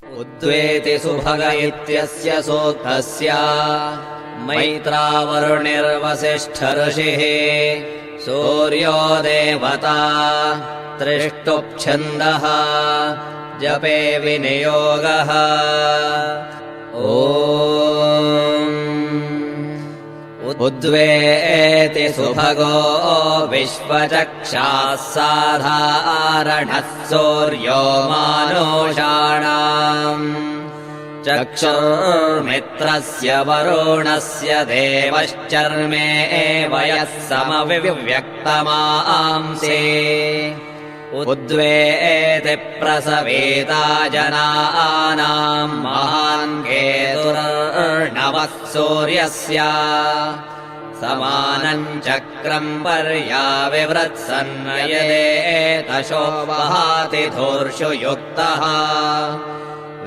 उद्वेति सुभग इत्यस्य सूक्तस्य मैत्रावरुणिर्वसिष्ठऋषिः सूर्यो देवता त्रिष्टुप्छन्दः जपे विनियोगः उद्वेति सुभगो विश्वचक्षाः साधारणः सूर्यो मानुषाणाम् चक्षुर्मित्रस्य वरुणस्य देवश्चर्मे वयः समविव्यक्तमांसे उद्वेति प्रसवेता जनानाम् महान् केतुर्नवः सूर्यस्य समानम् चक्रम् पर्याविवृत्सन्नयदेतशो वहाति धूर्षु युक्तः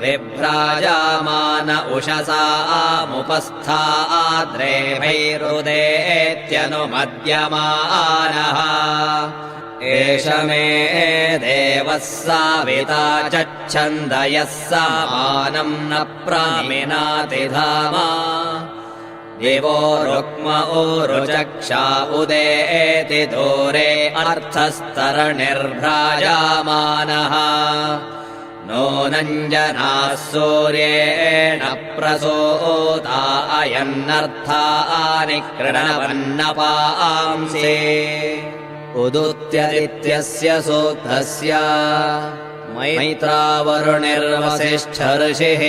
विभ्राजामान उषसामुपस्थाद्रेभैरुदेत्यनुमद्यमानः एष मे देवः साविता चच्छन्द यः समानम् न प्रामिनाति धामा दिवो रुक्म ऊरुचक्षा उदेति दूरे अर्थस्तरणिर्भ्राजामानः नूनम् जनाः सूर्येण प्रसूता अयन्नर्थानि कृणवन्नपांसे उदुत्यदित्यस्य सूक्तस्य मैत्रावरुणिर्वसिष्ठऋषिः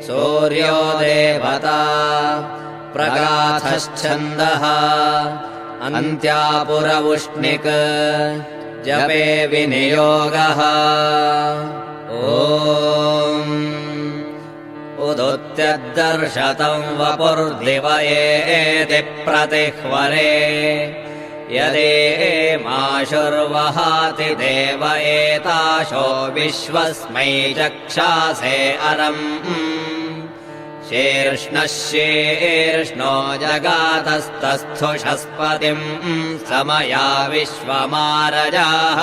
सूर्यो देवता प्रगाथश्छन्दः अन्त्यापुरवुष्णिक् जपे विनियोगः उदुत्यद्दर्शतम् वपुर्दिवयेति प्रतिह्वरे यदेमाशुर्वहाति देव एताशो विश्वस्मै चक्षासे अरम् शीर्ष्णः शीर्ष्णो जगातस्तस्थुषस्पतिम् समया विश्वमारजाः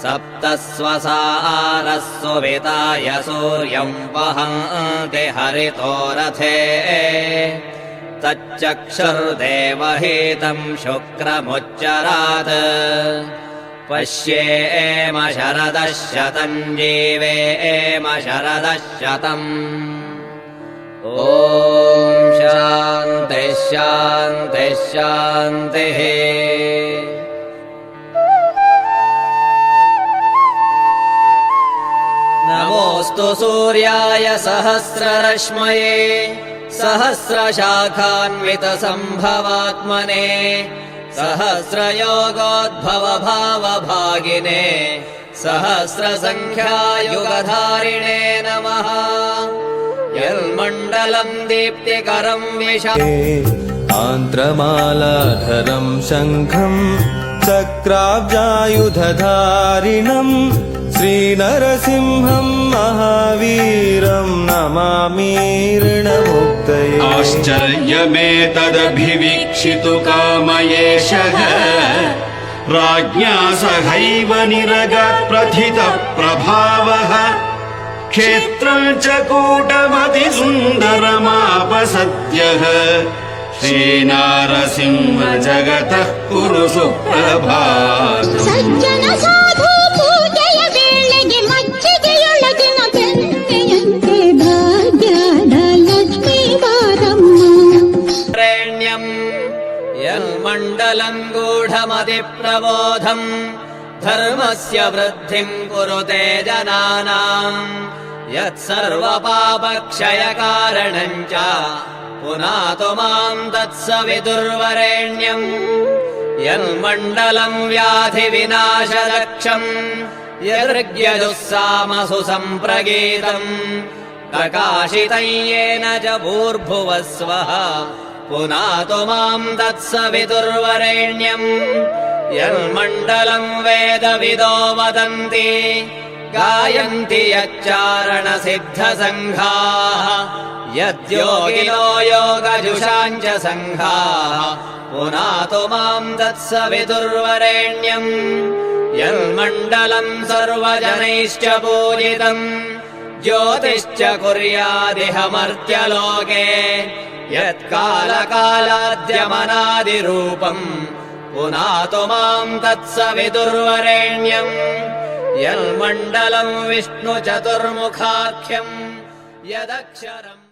सप्तस्वसारः सुविताय सूर्यम् वहन्ति हरितो रथे तच्चक्षुर्देवहीतम् शुक्रमुच्चरात् पश्येम शरदः शतम् जीवेम शरदः शतम् ॐ शान्तिः शान्तिः शान्तिः नमोऽस्तु सूर्याय सहस्ररश्मये सहस्रशाखान्वितसम्भवात्मने सहस्रयोगोद्भवभावभागिने सहस्रसङ्ख्यायुगधारिणे नमः यन्मण्डलम् दीप्तिकरम् आन्त्रमालाधरम् शङ्खम् चक्राब्जायुधधारिणम् श्रीनरसिंहम् महावीरम् नमामीर्णमुक्तये आश्चर्यमेतदभिवीक्षितु कामयेशः राज्ञा सहैव निरगप्रथितः प्रभावः क्षेत्रम् च कूटमतिसुन्दरमापसद्यः श्रीनारसिंह जगतः कुरु सुप्रभातम् यन्मण्डलम् गूढमतिप्रबोधम् धर्मस्य वृद्धिम् कुरुते जनानाम् यत्सर्वपापक्षयकारणम् च पुनातु माम् तत्सवितुर्वरेण्यम् यन्मण्डलम् व्याधिविनाशलक्षम् यदृग्यजुस्सामसु सम्प्रगीतम् प्रकाशितं येन च भूर्भुवः स्वः पुनातु माम् तत्सवितुर्वरेण्यम् यन्मण्डलम् वेदविदो वदन्ति गायन्ति यच्चारणसिद्धसङ्घाः यद्योगिनो योगजुषाम् च सङ्घाः पुनातु माम् तत्सवितुर्वरेण्यम् यन्मण्डलम् सर्वजनैश्च पूजितम् ज्योतिश्च कुर्यादिह मर्त्यलोके यत्कालकालाद्यमनादिरूपम् पुनातु माम् तत्सविदुर्वरेण्यम् यन्मण्डलम् विष्णुचतुर्मुखाख्यम् यदक्षरम्